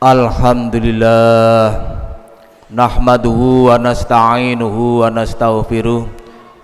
Alhamdulillah nahmaduhu wa nasta'inuhu wa nastaghfiruh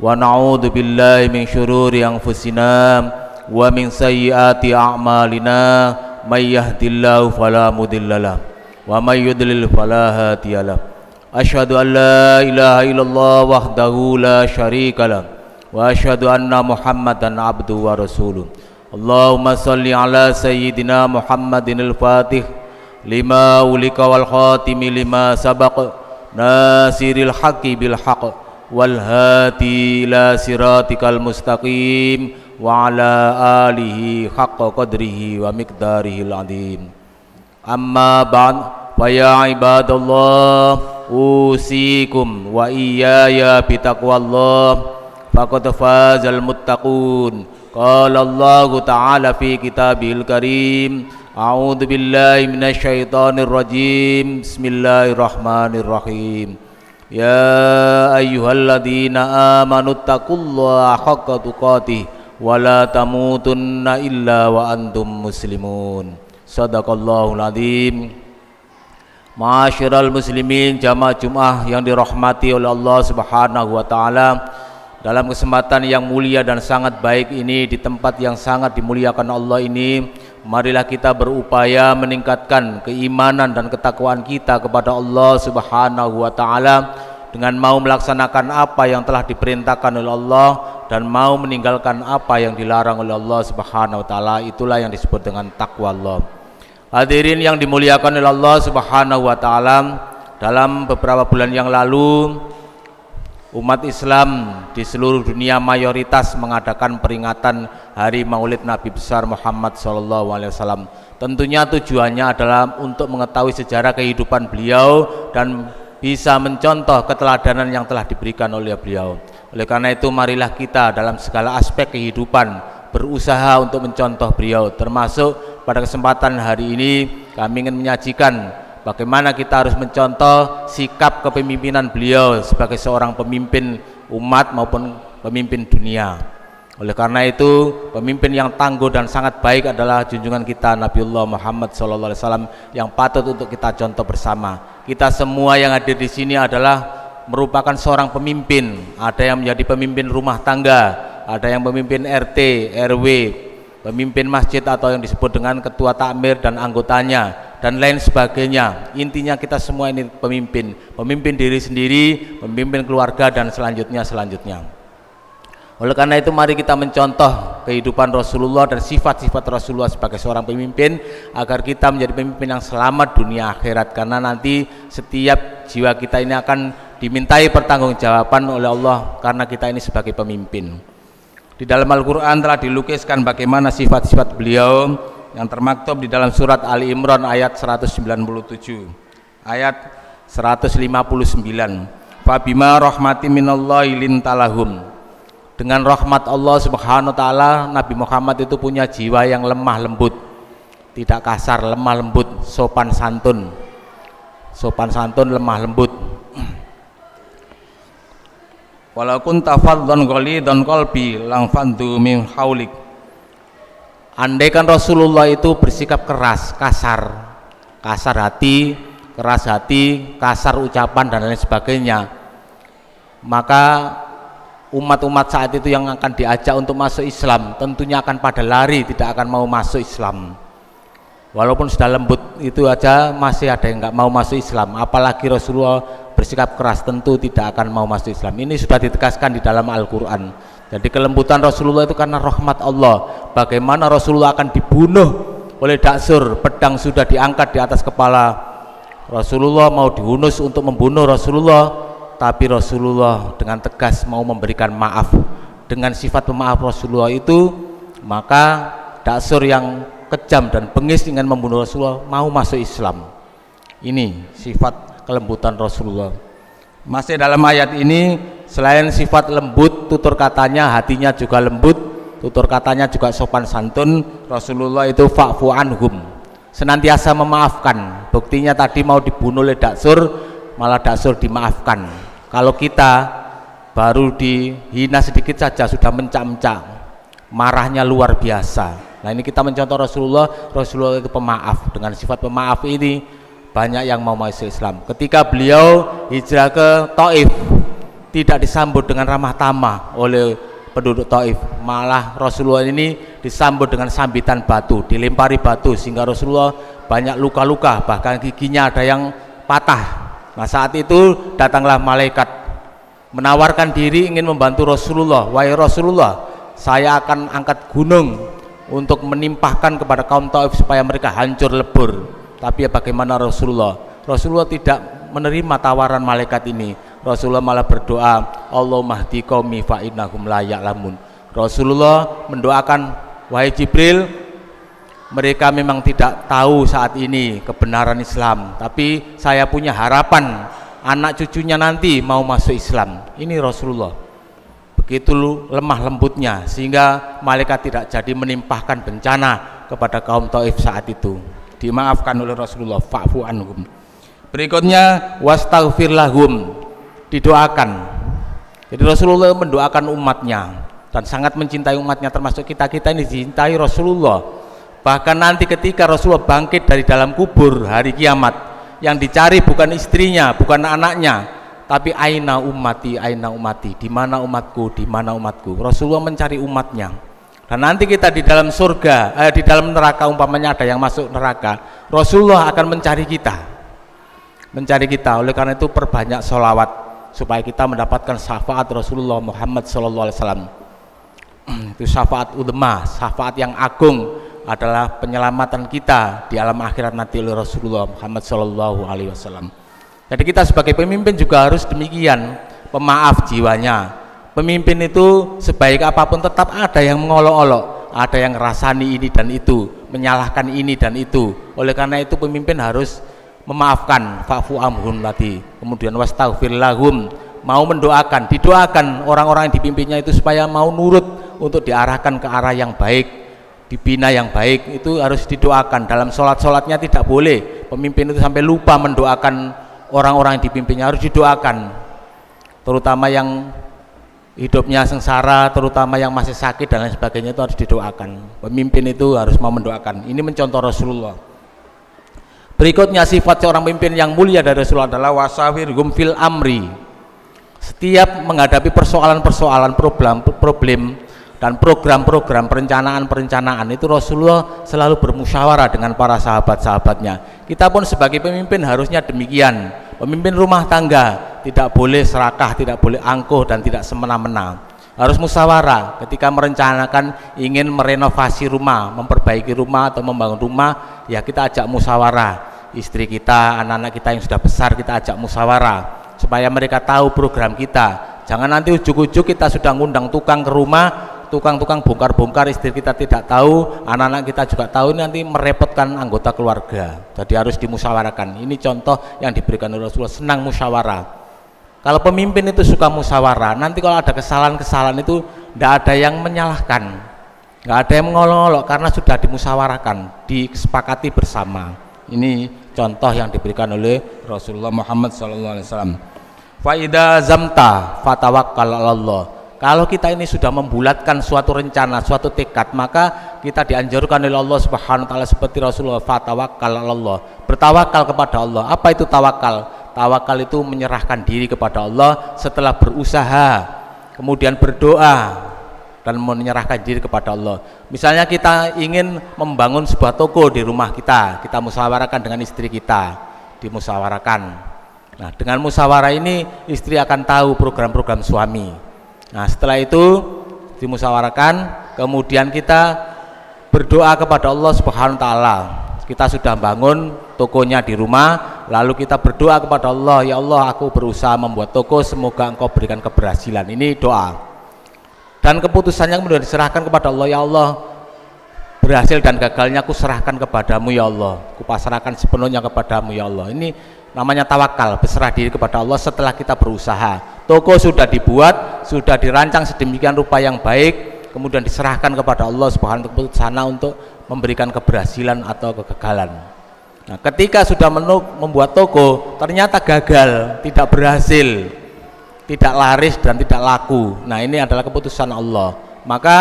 wa na'udzu billahi min syururi anfusina wa min sayyiati a'malina may yahdihillahu fala mudhillalah wa may yudlil fala hadiyalah. Asyhadu an la ilaha illallah wahdahu la syarikalah wa asyhadu anna Muhammadan abduhu wa rasuluh. Allahumma shalli ala sayyidina Muhammadin al-Fatih lima ulika wal khatimi lima sabaq nasiril haqqi bil haqq wal hadi ila siratikal mustaqim wa ala alihi haqqa qadrihi wa miqdarihil azim. Amma ba'd, fa ya ibadallah usikum wa iyaya bitaqwallah faqad fazal muttaqun. Qala Allah ta'ala fi kitabihil karim, a'udzu billahi minasy syaithanir rajim. Bismillahirrahmanirrahim. Ya ayyuhalladzina amanu taqullaha haqqa tuqatih wa la tamutunna illa wa antum muslimun. Shadaqallahul azim. Ma'asyiral muslimin, jamaah Jumat yang dirahmati oleh Allah Subhanahu wa taala. Dalam kesempatan yang mulia dan sangat baik ini, di tempat yang sangat dimuliakan Allah ini, marilah kita berupaya meningkatkan keimanan dan ketakwaan kita kepada Allah Subhanahu wa taala dengan mau melaksanakan apa yang telah diperintahkan oleh Allah dan mau meninggalkan apa yang dilarang oleh Allah Subhanahu wa taala. Itulah yang disebut dengan takwa Allah. Hadirin yang dimuliakan oleh Allah Subhanahu wa taala, dalam beberapa bulan yang lalu umat Islam di seluruh dunia mayoritas mengadakan peringatan Hari Maulid Nabi besar Muhammad SAW. Tentunya tujuannya adalah untuk mengetahui sejarah kehidupan beliau dan bisa mencontoh keteladanan yang telah diberikan oleh beliau. Oleh karena itu, marilah kita dalam segala aspek kehidupan berusaha untuk mencontoh beliau. Termasuk pada kesempatan hari ini kami ingin menyajikan bagaimana kita harus mencontoh sikap kepemimpinan beliau sebagai seorang pemimpin umat maupun pemimpin dunia. Oleh karena itu, pemimpin yang tangguh dan sangat baik adalah junjungan kita Nabiullah Muhammad SAW yang patut untuk kita contoh bersama. Kita semua yang hadir di sini adalah merupakan seorang pemimpin. Ada yang menjadi pemimpin rumah tangga, ada yang pemimpin RT, RW, pemimpin masjid atau yang disebut dengan ketua takmir dan anggotanya, dan lain sebagainya. Intinya kita semua ini pemimpin diri sendiri, pemimpin keluarga, dan selanjutnya. Oleh karena itu, mari kita mencontoh kehidupan Rasulullah dan sifat-sifat Rasulullah sebagai seorang pemimpin agar kita menjadi pemimpin yang selamat dunia akhirat, karena nanti setiap jiwa kita ini akan dimintai pertanggungjawaban oleh Allah karena kita ini sebagai pemimpin. Di dalam Al-Quran telah dilukiskan bagaimana sifat-sifat beliau yang termaktub di dalam surat Ali Imran ayat 197, ayat 159. Fabima rahmati minallahi lintalahum. Dengan rahmat Allah Subhanahu wa taala, Nabi Muhammad itu punya jiwa yang lemah lembut, tidak kasar, lemah lembut, sopan santun, lemah lembut. Walau kunta faddan ghalidhan qalbi lang fandu min haulik. Andaikan Rasulullah itu bersikap keras, kasar hati, keras hati, kasar ucapan dan lain sebagainya, maka umat-umat saat itu yang akan diajak untuk masuk Islam tentunya akan pada lari, tidak akan mau masuk Islam. Walaupun sudah lembut itu aja masih ada yang nggak mau masuk Islam, apalagi Rasulullah bersikap keras, tentu tidak akan mau masuk Islam. Ini sudah ditegaskan di dalam Al-Quran. Jadi kelembutan Rasulullah itu karena rahmat Allah. Bagaimana Rasulullah akan dibunuh oleh Daksur, pedang sudah diangkat di atas kepala Rasulullah, mau dihunus untuk membunuh Rasulullah, tapi Rasulullah dengan tegas mau memberikan maaf. Dengan sifat pemaaf Rasulullah itu, maka Daksur yang kejam dan bengis ingin membunuh Rasulullah mau masuk Islam. Ini sifat kelembutan Rasulullah. Masih dalam ayat ini, selain sifat lembut tutur katanya, hatinya juga lembut, tutur katanya juga sopan santun. Rasulullah itu fa'fu anhum, senantiasa memaafkan. Buktinya tadi mau dibunuh oleh Daksur, malah Daksur dimaafkan. Kalau kita baru dihina sedikit saja sudah mencak-mencak, marahnya luar biasa. Nah, ini kita mencontoh Rasulullah. Rasulullah itu pemaaf. Dengan sifat pemaaf ini banyak yang mau masuk Islam. Ketika beliau hijrah ke Taif, tidak disambut dengan ramah tamah oleh penduduk Taif, malah Rasulullah ini disambut dengan sambitan batu, dilempari batu sehingga Rasulullah banyak luka-luka, bahkan giginya ada yang patah. Nah saat itu datanglah malaikat menawarkan diri ingin membantu Rasulullah. Wahai Rasulullah, saya akan angkat gunung untuk menimpahkan kepada kaum Taif supaya mereka hancur lebur. Tapi ya bagaimana Rasulullah? Rasulullah tidak menerima tawaran malaikat ini. Rasulullah malah berdoa, Allahumma hdi qaumi fa innahum la ya'lamun. Rasulullah mendoakan, wahai Jibril, mereka memang tidak tahu saat ini kebenaran Islam, tapi saya punya harapan anak cucunya nanti mau masuk Islam. Ini Rasulullah begitu lemah lembutnya sehingga malaikat tidak jadi menimpahkan bencana kepada kaum Taif saat itu. Dimaafkan oleh Rasulullah, fa'fu anhum. Berikutnya wastaghfir lahum, didoakan. Jadi Rasulullah mendoakan umatnya dan sangat mencintai umatnya, termasuk kita ini dicintai Rasulullah. Bahkan nanti ketika Rasulullah bangkit dari dalam kubur hari kiamat, yang dicari bukan istrinya, bukan anaknya, tapi aina ummati, di mana umatku, di mana umatku. Rasulullah mencari umatnya. Dan nanti kita di dalam surga, di dalam neraka, umpamanya ada yang masuk neraka, Rasulullah akan mencari kita. Oleh karena itu perbanyak sholawat supaya kita mendapatkan syafaat Rasulullah Muhammad SAW. Itu syafaat ulama, syafaat yang agung, adalah penyelamatan kita di alam akhirat nanti oleh Rasulullah Muhammad SAW. Jadi kita sebagai pemimpin juga harus demikian, pemaaf jiwanya. Pemimpin itu sebaik apapun tetap ada yang mengolok-olok, ada yang ngerasani ini dan itu, menyalahkan ini dan itu. Oleh karena itu pemimpin harus memaafkan, fa'fu amhum tadi, kemudian wastaghfir lahum, mau mendoakan, didoakan orang-orang yang dipimpinnya itu supaya mau nurut untuk diarahkan ke arah yang baik, dibina yang baik. Itu harus didoakan. Dalam sholat-sholatnya tidak boleh pemimpin itu sampai lupa mendoakan orang-orang yang dipimpinnya, harus didoakan, terutama yang hidupnya sengsara, terutama yang masih sakit dan lain sebagainya, itu harus didoakan. Pemimpin itu harus mau mendoakan. Ini mencontoh Rasulullah. Berikutnya sifat seorang pemimpin yang mulia dari Rasulullah adalah wasawirhum fil amri. Setiap menghadapi persoalan-persoalan, problem dan program-program, perencanaan itu Rasulullah selalu bermusyawarah dengan para sahabat-sahabatnya. Kita pun sebagai pemimpin harusnya demikian. Pemimpin rumah tangga tidak boleh serakah, tidak boleh angkuh dan tidak semena-mena. Harus musyawarah ketika merencanakan ingin merenovasi rumah, memperbaiki rumah atau membangun rumah, ya kita ajak musyawarah. Istri kita, anak-anak kita yang sudah besar kita ajak musyawarah supaya mereka tahu program kita. Jangan nanti ujuk-ujuk kita sudah ngundang tukang ke rumah, tukang-tukang bongkar-bongkar, istri kita tidak tahu, anak-anak kita juga tahu, nanti merepotkan anggota keluarga. Jadi harus dimusyawarahkan. Ini contoh yang diberikan oleh Rasulullah, senang musyawarah. Kalau pemimpin itu suka musyawarah, nanti kalau ada kesalahan-kesalahan itu tidak ada yang menyalahkan, nggak ada yang mengolok-olok, karena sudah dimusyawarahkan, disepakati bersama. Ini contoh yang diberikan oleh Rasulullah Muhammad SAW. Fa idza zamta fatawakkal 'alallah. Kalau kita ini sudah membulatkan suatu rencana, suatu tekad, maka kita dianjurkan oleh Allah Subhanahu wa taala seperti Rasulullah, fatawakkal 'alallah. Bertawakal kepada Allah. Apa itu tawakal? Tawakal itu menyerahkan diri kepada Allah setelah berusaha, kemudian berdoa dan menyerahkan diri kepada Allah. Misalnya kita ingin membangun sebuah toko di rumah kita musyawarahkan dengan istri kita, dimusyawarahkan. Nah, dengan musyawarah ini istri akan tahu program-program suami. Nah, setelah itu dimusyawarahkan, kemudian kita berdoa kepada Allah Subhanahu wa taala. Kita sudah bangun tokonya di rumah, lalu kita berdoa kepada Allah, ya Allah, aku berusaha membuat toko, semoga Engkau berikan keberhasilan. Ini doa. Dan keputusannya kemudian diserahkan kepada Allah, ya Allah, berhasil dan gagalnya aku serahkan kepadamu ya Allah, aku pasrahkan sepenuhnya kepadamu ya Allah. Ini namanya tawakal, berserah diri kepada Allah setelah kita berusaha. Toko sudah dibuat, sudah dirancang sedemikian rupa yang baik, kemudian diserahkan kepada Allah Subhanahu wa taala untuk memberikan keberhasilan atau kegagalan. Nah, ketika sudah membuat toko ternyata gagal, tidak berhasil, tidak laris dan tidak laku, nah ini adalah keputusan Allah. Maka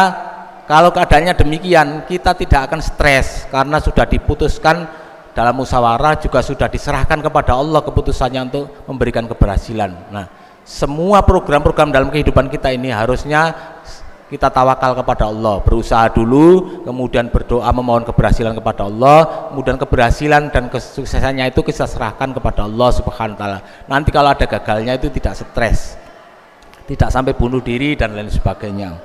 kalau keadaannya demikian, kita tidak akan stres karena sudah diputuskan dalam musyawarah juga sudah diserahkan kepada Allah keputusannya untuk memberikan keberhasilan. Nah, semua program-program dalam kehidupan kita ini harusnya kita tawakal kepada Allah, berusaha dulu, kemudian berdoa memohon keberhasilan kepada Allah, kemudian keberhasilan dan kesuksesannya itu kita serahkan kepada Allah Subhanahu wa taala. Nanti kalau ada gagalnya itu tidak stres, tidak sampai bunuh diri dan lain sebagainya.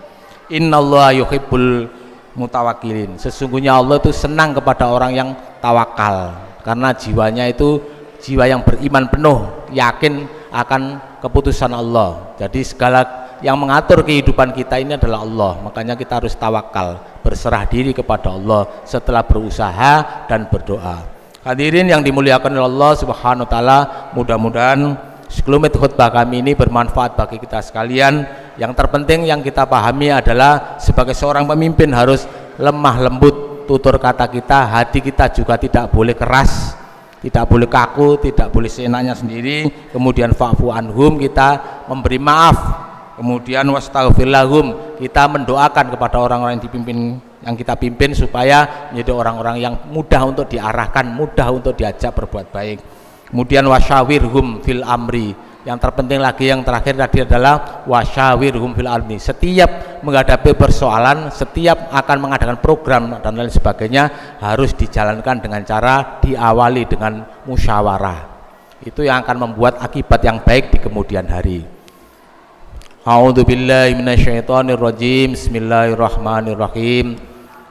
Innallaha yuhibbul mutawakkilin. Sesungguhnya Allah itu senang kepada orang yang tawakal, karena jiwanya itu jiwa yang beriman penuh, yakin akan keputusan Allah. Jadi segala yang mengatur kehidupan kita ini adalah Allah, makanya kita harus tawakal, berserah diri kepada Allah setelah berusaha dan berdoa. Hadirin yang dimuliakan oleh Allah Subhanahu wa taala, mudah-mudahan sekelumit khutbah kami ini bermanfaat bagi kita sekalian. Yang terpenting yang kita pahami adalah sebagai seorang pemimpin harus lemah lembut tutur kata kita, hati kita juga tidak boleh keras, tidak boleh kaku, tidak boleh seenaknya sendiri. Kemudian fa'fu anhum, kita memberi maaf. Kemudian wastaghfir lahum, kita mendoakan kepada orang-orang yang kita pimpin supaya menjadi orang-orang yang mudah untuk diarahkan, mudah untuk diajak berbuat baik. Kemudian wasyawirhum fil amri, yang terpenting lagi yang terakhir tadi adalah wasyawirhum fil amri. Setiap menghadapi persoalan, setiap akan mengadakan program dan lain sebagainya harus dijalankan dengan cara diawali dengan musyawarah. Itu yang akan membuat akibat yang baik di kemudian hari. A'udzu billahi minasyaitonir rajim. Bismillahirrahmanirrahim.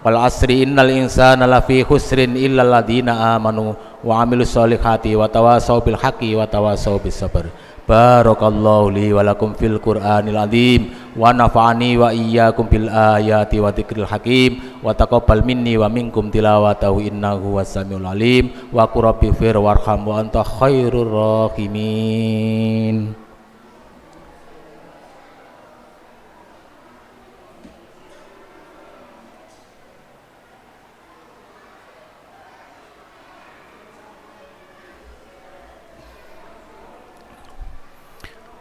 Wal asri innal insana lafi khusrin illal ladzina amanu wa amilus solihati wa tawassaw bil haqqi wa tawassaw bis sabr. Barakallahu li wa lakum fil Qur'anil azim wa nafa'ani wa iyyakum bil ayati wa dzikril hakim wa taqabbal minni wa minkum tilawatahu innahu was-samiul alim wa qur rabbighfir warham wa anta khairur rahimin.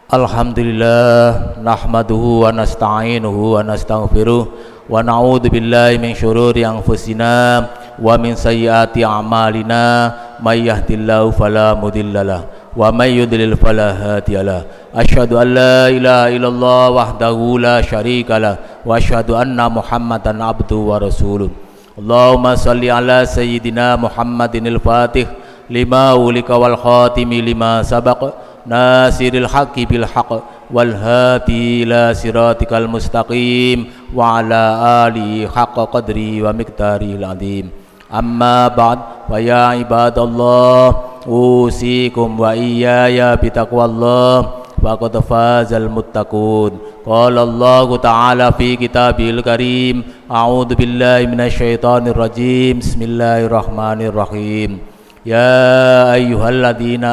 Alhamdulillah nahmaduhu wa nasta'inuhu wa nastaghfiruh wa na'udzu billahi min syururi anfusina wa min sayyiati a'malina may yahdihillahu fala mudhillalah wa may yudlil fala hadiyalah. Asyhadu an la ilaha illallah wahdahu la syarikalah wa asyhadu anna Muhammadan abduhu wa rasuluh. Allahumma shalli ala sayyidina Muhammadinil fatih lima ulika wal khatimi lima sabaq nasiril haqqi bil haqq wal hadi ila siratikal mustaqim wa ala ali haqqa qadri wa miqdaril azim. Amma ba'd, wa ya ibadallah usikum wa iyaya bitaqwallah faqad fazal muttaqun. Qala Allah ta'ala fi kitabil karim, a'udzu billahi minasyaitonir rajim. Bismillahirrahmanirrahim. Ya ayyuhalladzina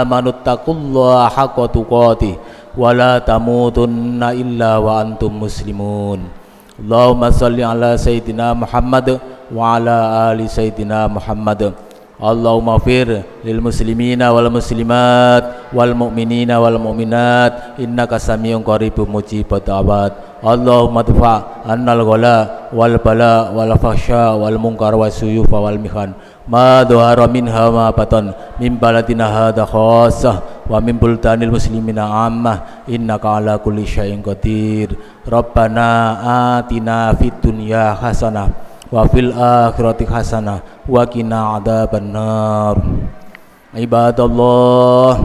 amanu taqullaha haqqa tuqatih wa la tamutunna illa wa antum muslimun. Allahumma shalli ala sayyidina Muhammad wa ala ali sayyidina Muhammad. Allahumma fir lil muslimina wal muslimat wal mu'minina wal mu'minat innaka samiun qaribun mujibud da'wat. Allahumma dfa annal ghala wal bala wal fahsya wal munkar wasuyuf wal mihan ma dhahara minha ma batan min baladina hadha khassah wa min buldanil muslimina ammah innaka ala kulli syai'in qadir. Rabbana atina fid dunya hasanah wa fil akhirati hasanah wa qina adzabannar. Ibadallah,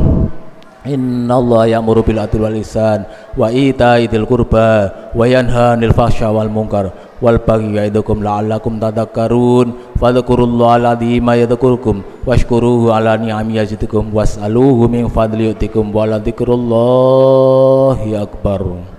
innallaha ya'muru bil adli wal ihsan wa ita'i dzil qurba wa yanha 'anil fahsya wal munkar wal baghi ya'idukum la'allakum tadhakkarun. Fadhkurullahal azima yadhkurkum washkuruhu 'ala ni'amihi yazidukum was'aluhu min fadli yu'tikum wa la dzikrullahi akbar.